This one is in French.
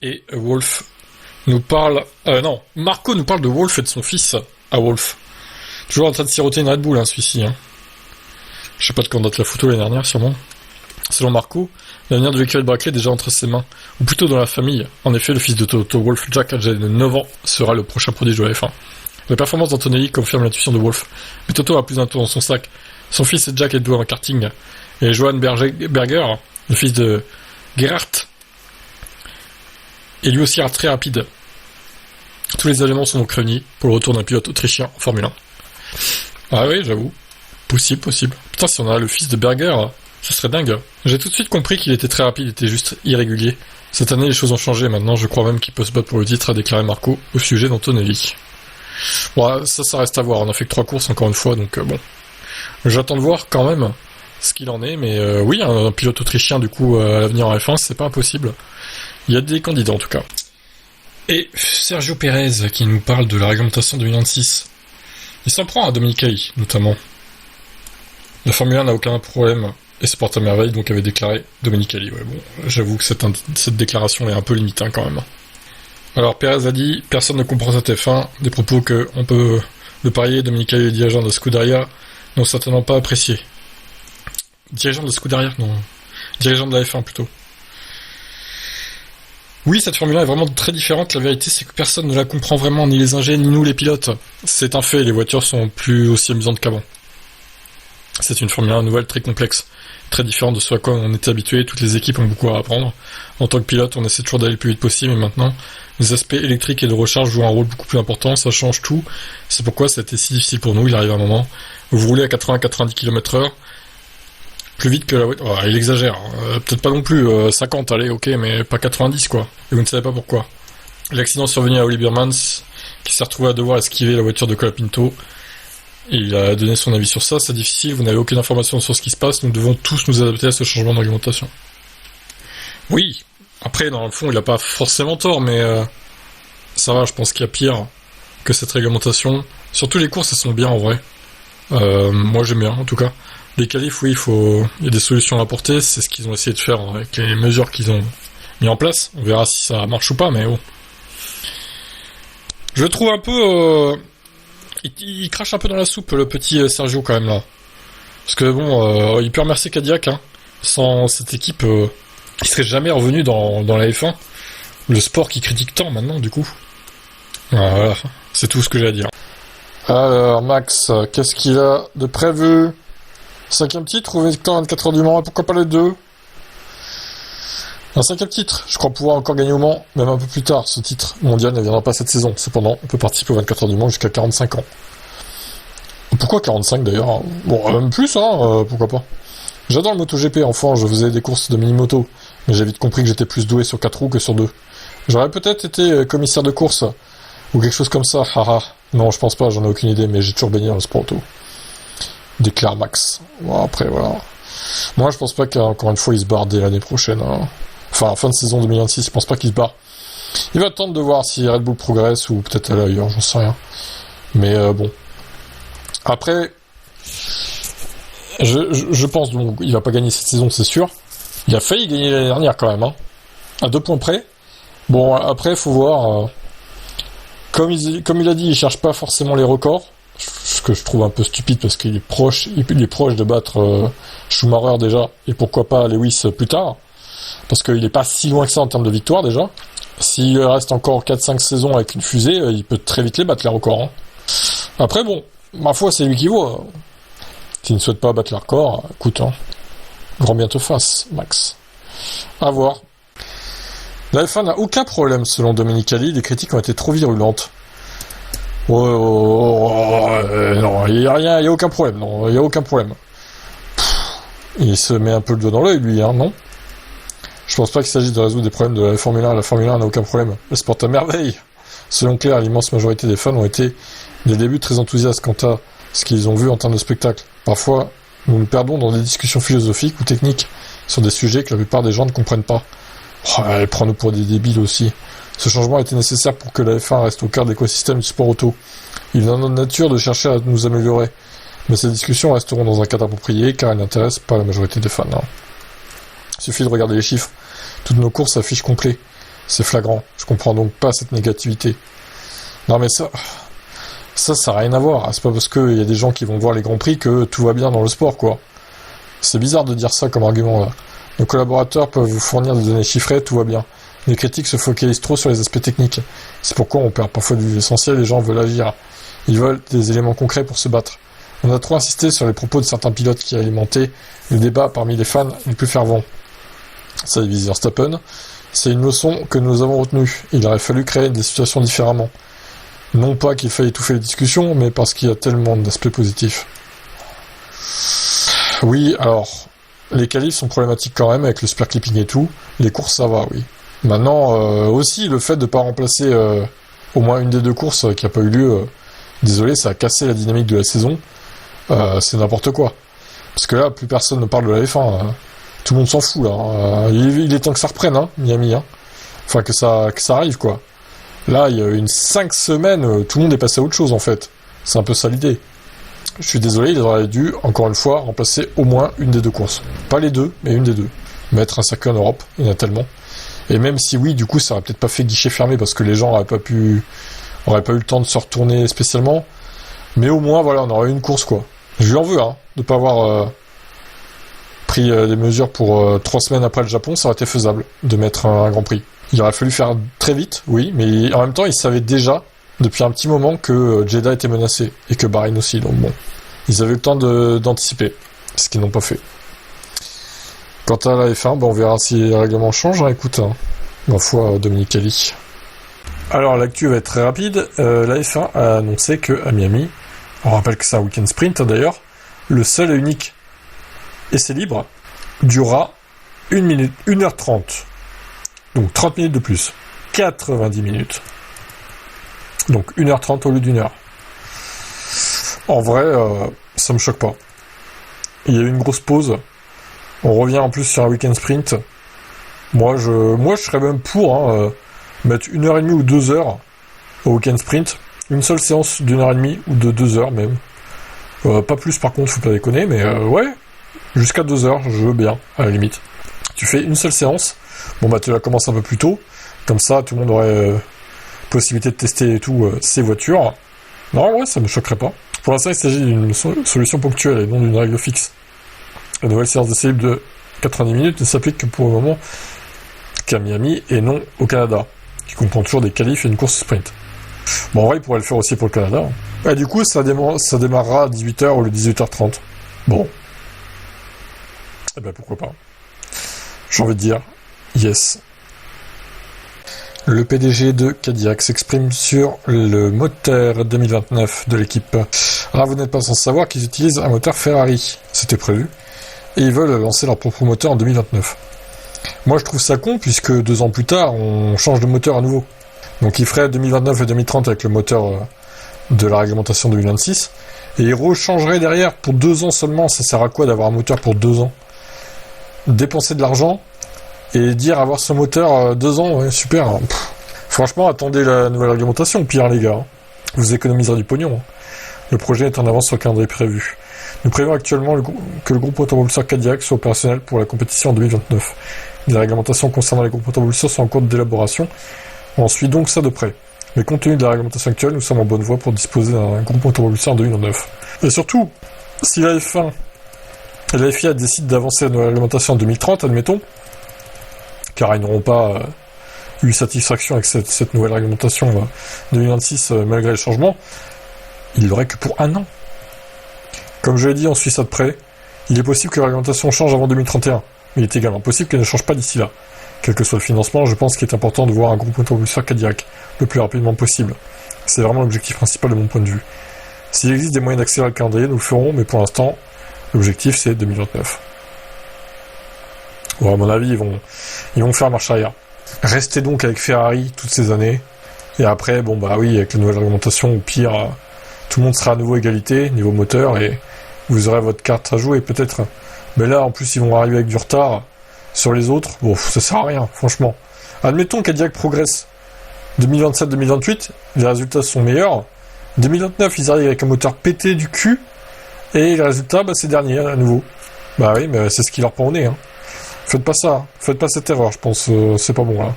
Et Wolf nous parle... non, Marco nous parle de Wolf et de son fils à Wolf. Toujours en train de siroter une Red Bull, celui-ci. Je sais pas de quand date la photo l'année dernière, sûrement. Selon Marco, l'avenir de Victor Brackley est déjà entre ses mains, ou plutôt dans la famille. En effet, le fils de Toto Wolff, Jack, âgé de 9 ans, sera le prochain prodige de la F1. La performance d'Antonelli confirme l'intuition de Wolff, mais Toto a plus d'un tour dans son sac. Son fils et Jack est doué en karting, et Johan Berger, le fils de Gerhardt, est lui aussi très rapide. Tous les éléments sont donc réunis pour le retour d'un pilote autrichien en Formule 1. Ah oui, j'avoue. Possible. Putain, si on a le fils de Berger, ça serait dingue. J'ai tout de suite compris qu'il était très rapide, il était juste irrégulier. Cette année, les choses ont changé. Maintenant, je crois même qu'il peut se battre pour le titre, a déclaré Marco au sujet d'Antonelli. Bon, ça reste à voir. On a fait que 3 courses encore une fois, donc bon. J'attends de voir quand même ce qu'il en est, mais oui, un pilote autrichien, du coup, à l'avenir en F1, c'est pas impossible. Il y a des candidats, en tout cas. Et Sergio Pérez, qui nous parle de la réglementation 2026. Il s'en prend à Domenicali, notamment. La Formule 1 n'a aucun problème et se porte à merveille, donc avait déclaré Domenicali. Ouais, bon, j'avoue que cette déclaration est un peu limite, quand même. Alors, Pérez a dit « Personne ne comprend cette F1 », des propos que on peut le parier, Domenicali, le dirigeant de Scuderia, n'ont certainement pas apprécié. Dirigeant de Scuderia, non. Dirigeant de la F1, plutôt. Oui, cette Formule 1 est vraiment très différente. La vérité, c'est que personne ne la comprend vraiment, ni les ingénieurs, ni nous, les pilotes. C'est un fait, les voitures sont plus aussi amusantes qu'avant. C'est une Formule 1 nouvelle, très complexe, très différente de ce à quoi on était habitué. Toutes les équipes ont beaucoup à apprendre. En tant que pilote, on essaie toujours d'aller le plus vite possible, mais maintenant, les aspects électriques et de recharge jouent un rôle beaucoup plus important, ça change tout. C'est pourquoi ça a été si difficile pour nous. Il arrive un moment où vous roulez à 80-90 km/h, plus vite que la voiture. Oh, il exagère. Peut-être pas non plus 50, allez, ok, mais pas 90, quoi. Et vous ne savez pas pourquoi. L'accident survenu à Oli Biermans, qui s'est retrouvé à devoir esquiver la voiture de Colapinto. Et il a donné son avis sur ça. C'est difficile, vous n'avez aucune information sur ce qui se passe. Nous devons tous nous adapter à ce changement de réglementation. Oui. Après, dans le fond, il a pas forcément tort, mais ça va, je pense qu'il y a pire que cette réglementation. Surtout les courses, elles sont bien en vrai. Moi, j'aime bien, en tout cas. Les qualifs, oui, il y a des solutions à apporter. C'est ce qu'ils ont essayé de faire avec les mesures qu'ils ont mis en place. On verra si ça marche ou pas, mais bon. Je le trouve un peu... Il crache un peu dans la soupe, le petit Sergio, quand même, là. Parce que, bon, il peut remercier Cadillac, hein. Sans cette équipe, il serait jamais revenu dans la F1. Le sport qui critique tant, maintenant, du coup. Voilà, c'est tout ce que j'ai à dire. Alors, Max, qu'est-ce qu'il a de prévu ? 5e titre ou victoire 24 heures du Mans, et pourquoi pas les deux ? Un 5e titre, je crois pouvoir encore gagner au Mans, même un peu plus tard. Ce titre mondial ne viendra pas cette saison. Cependant, on peut participer aux 24 heures du Mans jusqu'à 45 ans. Pourquoi 45 d'ailleurs ? Bon, même plus, pourquoi pas. J'adore le MotoGP, enfant, je faisais des courses de mini-moto, mais j'ai vite compris que j'étais plus doué sur 4 roues que sur 2. J'aurais peut-être été commissaire de course, ou quelque chose comme ça, haha. Non, je pense pas, j'en ai aucune idée, mais j'ai toujours baigné dans le sport auto. Déclare Max. Bon, après, voilà. Moi, je pense pas qu'encore une fois, il se barre dès l'année prochaine, hein. Enfin, fin de saison 2026, je pense pas qu'il se barre. Il va attendre de voir si Red Bull progresse, ou peut-être aller ailleurs, j'en sais rien. Mais bon. Après, je pense donc, il va pas gagner cette saison, c'est sûr. Il a failli gagner l'année dernière, quand même, hein. À 2 points près. Bon, après, faut voir... Comme il a dit, il cherche pas forcément les records. Ce que je trouve un peu stupide, parce qu'il est proche de battre Schumacher déjà, et pourquoi pas Lewis plus tard. Parce qu'il est pas si loin que ça en termes de victoire déjà. S'il reste encore 4-5 saisons avec une fusée, il peut très vite les battre les records, hein. Après bon, ma foi c'est lui qui vaut. S'il ne souhaite pas battre les records, écoute, hein, grand bien te fasse, Max. À voir. La F1 n'a aucun problème selon Domenicali, les critiques ont été trop virulentes. Non, il y a aucun problème, non, il y a aucun problème. Il se met un peu le doigt dans l'œil, lui, hein, non ? Je pense pas qu'il s'agisse de résoudre des problèmes de la Formule 1. La Formule 1 n'a aucun problème. Elle se porte à merveille. Selon Claire, l'immense majorité des fans ont été, dès le début, très enthousiastes quant à ce qu'ils ont vu en termes de spectacle. Parfois, nous nous perdons dans des discussions philosophiques ou techniques sur des sujets que la plupart des gens ne comprennent pas. Oh, prends-nous pour des débiles aussi. Ce changement était nécessaire pour que la F1 reste au cœur de l'écosystème du sport auto. Il est dans notre nature de chercher à nous améliorer. Mais ces discussions resteront dans un cadre approprié, car elles n'intéressent pas la majorité des fans, hein. Il suffit de regarder les chiffres. Toutes nos courses s'affichent complet. C'est flagrant. Je comprends donc pas cette négativité. Non mais ça n'a rien à voir. C'est pas parce qu'il y a des gens qui vont voir les Grands Prix que tout va bien dans le sport, quoi. C'est bizarre de dire ça comme argument, là. Nos collaborateurs peuvent vous fournir des données chiffrées, tout va bien. Les critiques se focalisent trop sur les aspects techniques. C'est pourquoi on perd parfois de vue l'essentiel, les gens veulent agir. Ils veulent des éléments concrets pour se battre. On a trop insisté sur les propos de certains pilotes qui alimentaient le débat parmi les fans les plus fervents. Ça divise Verstappen. C'est une leçon que nous avons retenue. Il aurait fallu créer des situations différemment. Non pas qu'il faille étouffer les discussions, mais parce qu'il y a tellement d'aspects positifs. Oui, alors, les qualifs sont problématiques quand même avec le super clipping et tout. Les courses, ça va, oui. Maintenant, aussi, le fait de ne pas remplacer au moins une des deux courses qui n'a pas eu lieu, désolé, ça a cassé la dynamique de la saison. C'est n'importe quoi. Parce que là, plus personne ne parle de la F1. Tout le monde s'en fout, là. Il est temps que ça reprenne, hein, Miami. Hein. Enfin, que ça arrive, quoi. Là, il y a une 5 semaines, tout le monde est passé à autre chose, en fait. C'est un peu ça l'idée. Je suis désolé, ils auraient dû, encore une fois, remplacer au moins une des deux courses. Pas les deux, mais une des deux. Mettre un circuit en Europe, il y en a tellement. Et même si oui, du coup, ça aurait peut-être pas fait guichet fermé parce que les gens auraient pas eu le temps de se retourner spécialement. Mais au moins, voilà, on aurait eu une course, quoi. Je lui en veux, hein, de pas avoir pris des mesures pour 3 semaines après le Japon, ça aurait été faisable de mettre un Grand Prix. Il aurait fallu faire très vite, oui, mais en même temps, ils savaient déjà, depuis un petit moment, que Jeddah était menacé, et que Bahreïn aussi, donc bon. Ils avaient eu le temps d'anticiper, ce qu'ils n'ont pas fait. Quant à la F1, on verra si les règlements changent, hein, écoute, hein. Ma foi, Dominique Ali. Alors, l'actu va être très rapide. La F1 a annoncé qu'à Miami, on rappelle que c'est un week-end sprint d'ailleurs, le seul et unique essai libre durera 1h30. Donc 30 minutes de plus. 90 minutes. Donc 1h30 au lieu d'1 heure. En vrai, ça me choque pas. Il y a eu une grosse pause. On revient en plus sur un week-end sprint. Moi, je serais même pour mettre 1h30 ou 2 heures au week-end sprint. Une seule séance d'1h30 ou de 2 heures même. Pas plus par contre, faut pas déconner, mais ouais. Jusqu'à 2 heures, je veux bien, à la limite. Tu fais une seule séance. Bon bah tu la commences un peu plus tôt. Comme ça, tout le monde aurait possibilité de tester et tout ses voitures. Non, ouais, ça me choquerait pas. Pour l'instant, il s'agit d'une solution ponctuelle et non d'une règle fixe. La nouvelle séance d'essai libre de 90 minutes ne s'applique que pour le moment qu'à Miami et non au Canada, qui comprend toujours des qualifs et une course sprint. Bon, en vrai, il pourrait le faire aussi pour le Canada. Et du coup, ça démarrera à 18h au lieu de 18h30. Bon. Eh ben, pourquoi pas. J'ai envie de dire, yes. Le PDG de Cadillac s'exprime sur le moteur 2029 de l'équipe. Alors, vous n'êtes pas sans savoir qu'ils utilisent un moteur Ferrari. C'était prévu. Et ils veulent lancer leur propre moteur en 2029. Moi, je trouve ça con, puisque 2 ans plus tard, on change de moteur à nouveau. Donc, ils feraient 2029 et 2030 avec le moteur de la réglementation 2026. Et ils rechangeraient derrière pour 2 ans seulement. Ça sert à quoi d'avoir un moteur pour 2 ans ? Dépenser de l'argent et dire avoir ce moteur 2 ans, ouais, super. Hein. Franchement, attendez la nouvelle réglementation, pire les gars. Hein. Vous économiserez du pognon. Hein. Le projet est en avance sur le calendrier prévu. Nous prévoyons actuellement que le groupe automobiliseur Cadillac soit opérationnel pour la compétition en 2029. Les réglementations concernant les groupes automobiliseurs sont en cours d'élaboration. On suit donc ça de près. Mais compte tenu de la réglementation actuelle, nous sommes en bonne voie pour disposer d'un groupe automobiliseur en 2029. Et surtout, si la F1 et la FIA décident d'avancer la nouvelle réglementation en 2030, admettons, car ils n'auront pas eu satisfaction avec cette nouvelle réglementation 2026 malgré les changements, il l'aurait que pour 1 an. Comme je l'ai dit, on suit ça de près. Il est possible que la réglementation change avant 2031, mais il est également possible qu'elle ne change pas d'ici là. Quel que soit le financement, je pense qu'il est important de voir un groupe automobiliseur Cadillac le plus rapidement possible. C'est vraiment l'objectif principal de mon point de vue. S'il existe des moyens d'accélérer le calendrier, nous le ferons, mais pour l'instant, l'objectif c'est 2029. Bon, à mon avis, ils vont faire marche arrière. Restez donc avec Ferrari toutes ces années, et après, bon bah oui, avec la nouvelle réglementation, au pire, tout le monde sera à nouveau égalité, niveau moteur, et vous aurez votre carte à jouer, peut-être. Mais là, en plus, ils vont arriver avec du retard sur les autres. Bon, ça sert à rien, franchement. Admettons qu'Cadillac progresse. 2027-2028, les résultats sont meilleurs. 2029, ils arrivent avec un moteur pété du cul, et les résultats, bah, c'est dernier, à nouveau. Bah oui, mais c'est ce qui leur prend au nez, hein. Faites pas ça, faites pas cette erreur, je pense, c'est pas bon, là.